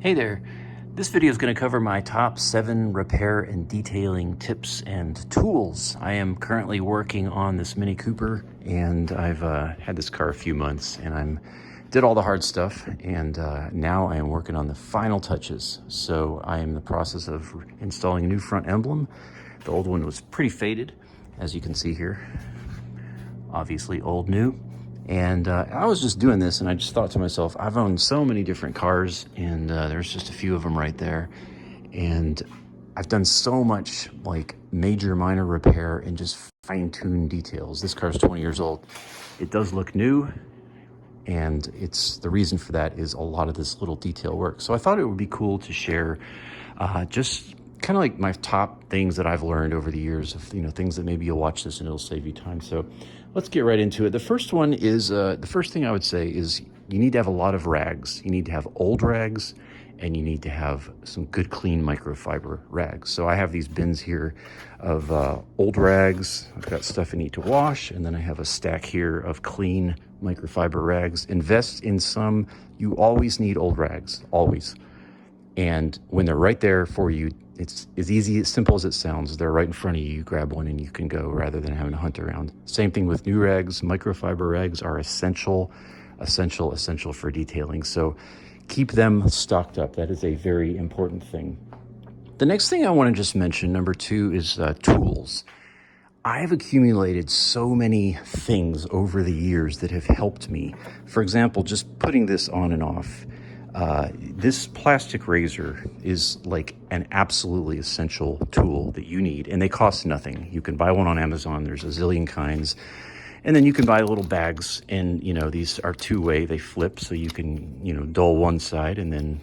Hey there, this video is going to cover my top 7 repair and detailing tips and tools. I am currently working on this Mini Cooper, and I've had this car a few months, and did all the hard stuff, and now I am working on the final touches. So I am in the process of installing a new front emblem. The old one was pretty faded, as you can see here. Obviously old new. And I was just doing this, and I just thought to myself, I've owned so many different cars, and there's just a few of them right there. And I've done so much like major, minor repair and just fine-tune details. This car's 20 years old. It does look new, and the reason for that is a lot of this little detail work. So I thought it would be cool to share just kind of like my top things that I've learned over the years of, things that maybe you'll watch this and it'll save you time. So let's get right into it. The first one is, the first thing I would say is you need to have a lot of rags. You need to have old rags, and you need to have some good clean microfiber rags. So I have these bins here of old rags. I've got stuff I need to wash, and then I have a stack here of clean microfiber rags. Invest in some. You always need old rags, always. And when they're right there for you, it's as easy, as simple as it sounds. They're right in front of you. You grab one and you can go, rather than having to hunt around. Same thing with new rags. Microfiber rags are essential for detailing. So keep them stocked up. That is a very important thing. The next thing I want to just mention, number 2, is tools. I've accumulated so many things over the years that have helped me. For example, just putting this on and off. This plastic razor is like an absolutely essential tool that you need, and they cost nothing. You can buy one on Amazon. There's a zillion kinds. And then you can buy little bags, and these are two-way. They flip, so you can dull one side and then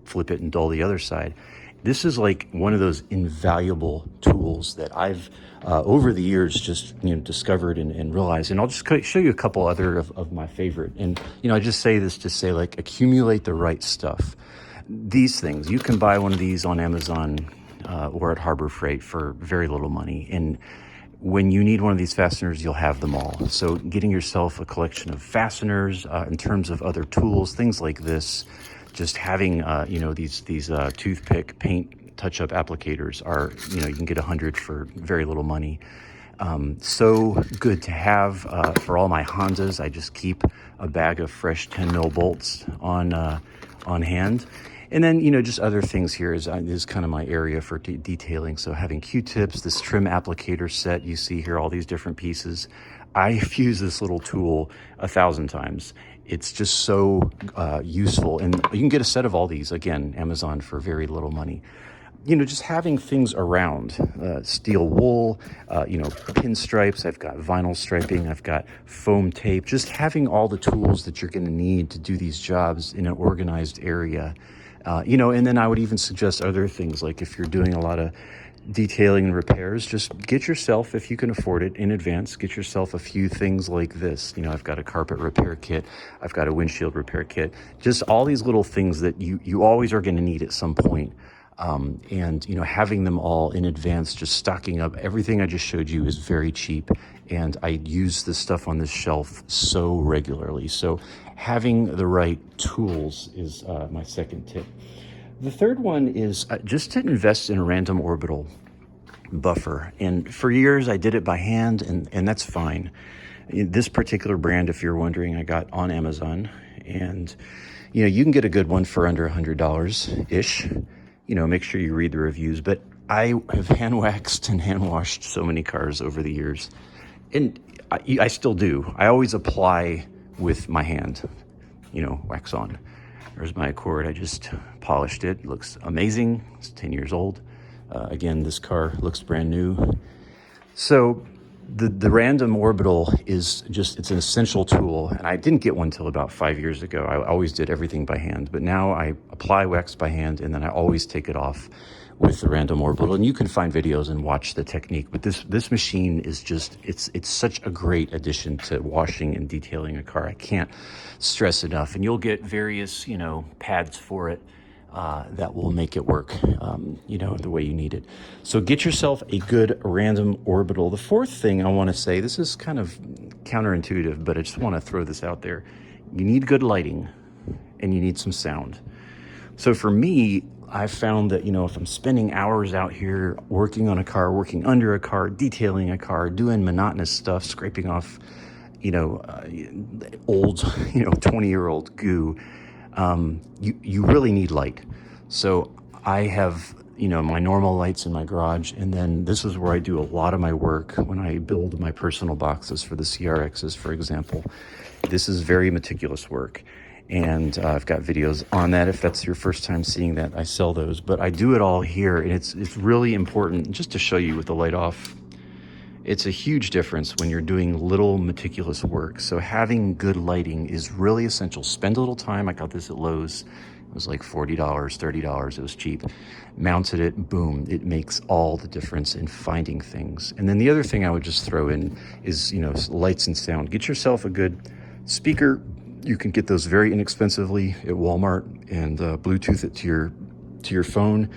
flip it and dull the other side. This is like one of those invaluable tools that I've over the years just discovered and realized. And I'll just show you a couple other of my favorite. And I just say this to say, like, accumulate the right stuff. These things, you can buy one of these on Amazon or at Harbor Freight for very little money. And when you need one of these fasteners, you'll have them all. So getting yourself a collection of fasteners in terms of other tools, things like this. Just having, these toothpick paint touch-up applicators are, you can get 100 for very little money. So good to have for all my Hondas. I just keep a bag of fresh 10 mil bolts on hand. And then, just other things here is kind of my area for detailing. So having Q-tips, this trim applicator set, you see here, all these different pieces. I've used this little tool 1,000 times. It's just so useful. And you can get a set of all these, again, Amazon, for very little money. Just having things around, steel wool, pinstripes. I've got vinyl striping. I've got foam tape. Just having all the tools that you're going to need to do these jobs in an organized area. And then I would even suggest other things, like if you're doing a lot of detailing and repairs, just get yourself, if you can afford it in advance, get yourself a few things like this. I've got a carpet repair kit. I've got a windshield repair kit. Just all these little things that you always are going to need at some point. And having them all in advance, just stocking up. Everything I just showed you is very cheap, and I use this stuff on this shelf so regularly. So having the right tools is my second tip. The third one is just to invest in a random orbital buffer. And for years I did it by hand, and that's fine. This particular brand, if you're wondering, I got on Amazon, and you can get a good one for under $100-ish. Make sure you read the reviews. But I have hand waxed and hand washed so many cars over the years, and I still do. I always apply with my hand, wax on. There's my Accord. I just polished it. It looks amazing. It's 10 years old. Again, this car looks brand new. So the random orbital is it's an essential tool. And I didn't get one until about 5 years ago. I always did everything by hand. But now I apply wax by hand, and then I always take it off with the random orbital. And you can find videos and watch the technique. But this machine is it's such a great addition to washing and detailing a car. I can't stress enough. And you'll get various, pads for it that will make it work, the way you need it. So get yourself a good random orbital. The fourth thing I want to say, this is kind of counterintuitive, but I just want to throw this out there. You need good lighting, and you need some sound. So for me, I've found that, if I'm spending hours out here working on a car, working under a car, detailing a car, doing monotonous stuff, scraping off, old, 20-year-old goo, you really need light. So I have, my normal lights in my garage, and then this is where I do a lot of my work when I build my personal boxes for the CRXs, for example. This is very meticulous work. And I've got videos on that. If that's your first time seeing that, I sell those. But I do it all here, and it's really important just to show you with the light off. It's a huge difference when you're doing little meticulous work. So having good lighting is really essential. Spend a little time. I got this at Lowe's. It was like $40, $30. It was cheap. Mounted it, boom. It makes all the difference in finding things. And then the other thing I would just throw in is, lights and sound. Get yourself a good speaker. You can get those very inexpensively at Walmart, and Bluetooth it to your phone,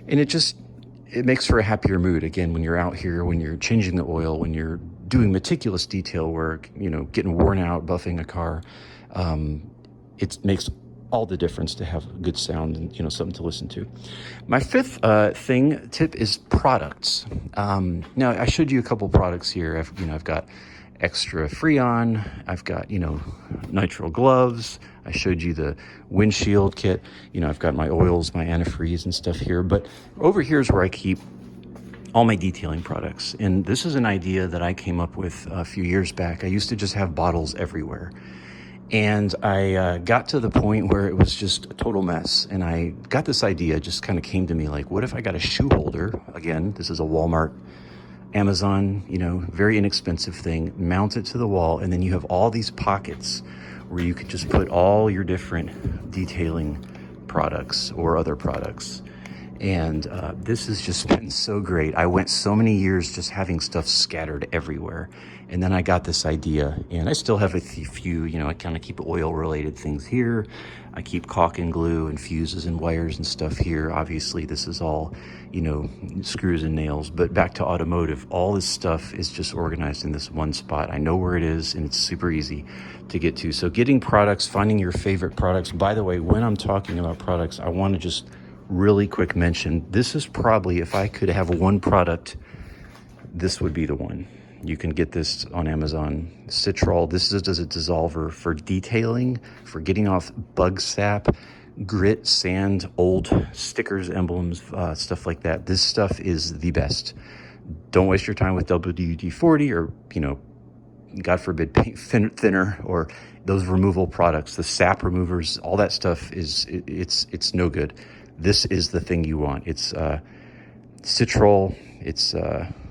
and it makes for a happier mood. Again, when you're out here, when you're changing the oil, when you're doing meticulous detail work, getting worn out, buffing a car, it makes all the difference to have good sound and something to listen to. My fifth tip is products. Now I showed you a couple products here. I've got extra Freon, I've got nitrile gloves, I showed you the windshield kit, I've got my oils, my antifreeze and stuff here. But over here is where I keep all my detailing products, and this is an idea that I came up with a few years back. I used to just have bottles everywhere, and I got to the point where it was just a total mess, and I got this idea, just kind of came to me like, what if I got a shoe holder? Again, this is a Walmart, Amazon, very inexpensive thing, mount it to the wall, and then you have all these pockets where you could just put all your different detailing products or other products. And this has just been so great. I went so many years just having stuff scattered everywhere. And then I got this idea, and I still have a few, I kind of keep oil related things here. I keep caulk and glue and fuses and wires and stuff here. Obviously this is all, screws and nails, but back to automotive, all this stuff is just organized in this one spot. I know where it is, and it's super easy to get to. So getting products, finding your favorite products. By the way, when I'm talking about products, I want to just really quick mention, this is probably, if I could have one product, this would be the one. You can get this on Amazon. Citrol, this is a dissolver for detailing, for getting off bug sap, grit, sand, old stickers, emblems, stuff like that. This stuff is the best. Don't waste your time with WD-40 or, God forbid, paint thinner or those removal products, the sap removers, all that stuff it's no good. This is the thing you want. It's Citrol. It's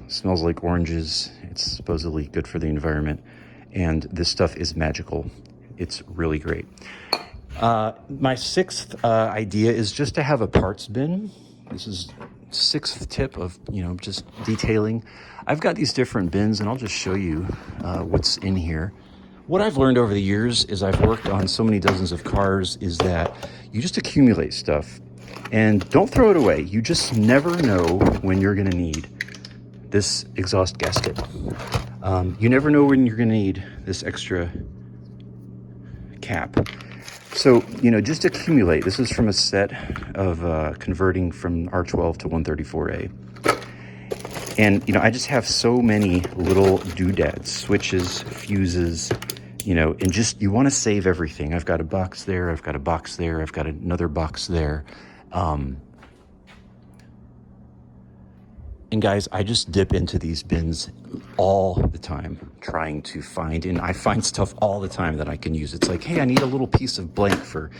smells like oranges. It's supposedly good for the environment, and this stuff is magical. It's really great. My sixth idea is just to have a parts bin. This is sixth tip of just detailing. I've got these different bins, and I'll just show you what's in here. What I've learned over the years is I've worked on so many dozens of cars is that you just accumulate stuff. And don't throw it away. You just never know when you're going to need this exhaust gasket. You never know when you're going to need this extra cap. So, just accumulate. This is from a set of converting from R12 to 134A. And, I just have so many little doodads, switches, fuses, and just, you want to save everything. I've got a box there. I've got a box there. I've got another box there. And guys, I just dip into these bins all the time trying to find, and I find stuff all the time that I can use. It's like, hey, I need a little piece of blank for,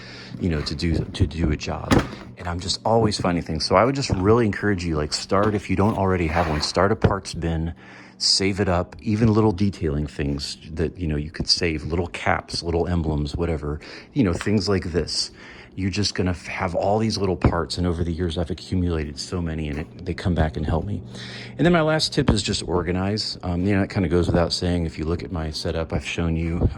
to do a job. And I'm just always finding things. So I would just really encourage you, start, if you don't already have one, start a parts bin, save it up, even little detailing things that, you could save, little caps, little emblems, whatever, things like this. You're just going to have all these little parts, and over the years I've accumulated so many, and they come back and help me. And then my last tip is just organize. It kind of goes without saying. If you look at my setup, I've shown you,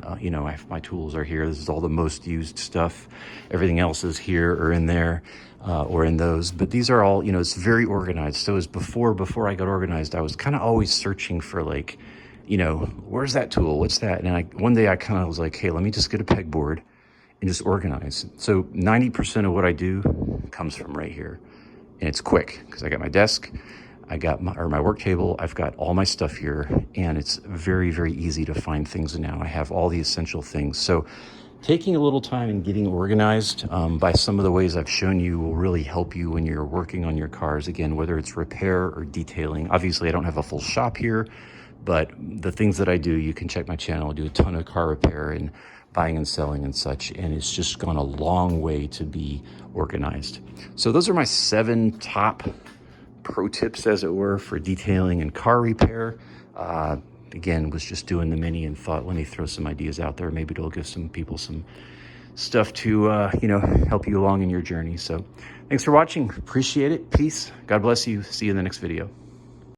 my tools are here. This is all the most used stuff. Everything else is here or in there, or in those. But these are all, it's very organized. So as before I got organized, I was kind of always searching for where's that tool? What's that? And one day I kind of was like, hey, let me just get a pegboard and just organize. So 90% of what I do comes from right here. And it's quick because I got my desk, I got my work table, I've got all my stuff here, and it's very, very easy to find things now. I have all the essential things. So taking a little time and getting organized by some of the ways I've shown you will really help you when you're working on your cars. Again, whether it's repair or detailing. Obviously, I don't have a full shop here, but the things that I do, you can check my channel. I do a ton of car repair and buying and selling and such, and it's just gone a long way to be organized. So those are my 7 top pro tips, as it were, for detailing and car repair. Again, was just doing the mini and thought, let me throw some ideas out there. Maybe it'll give some people some stuff to, help you along in your journey. So thanks for watching. Appreciate it. Peace. God bless you. See you in the next video.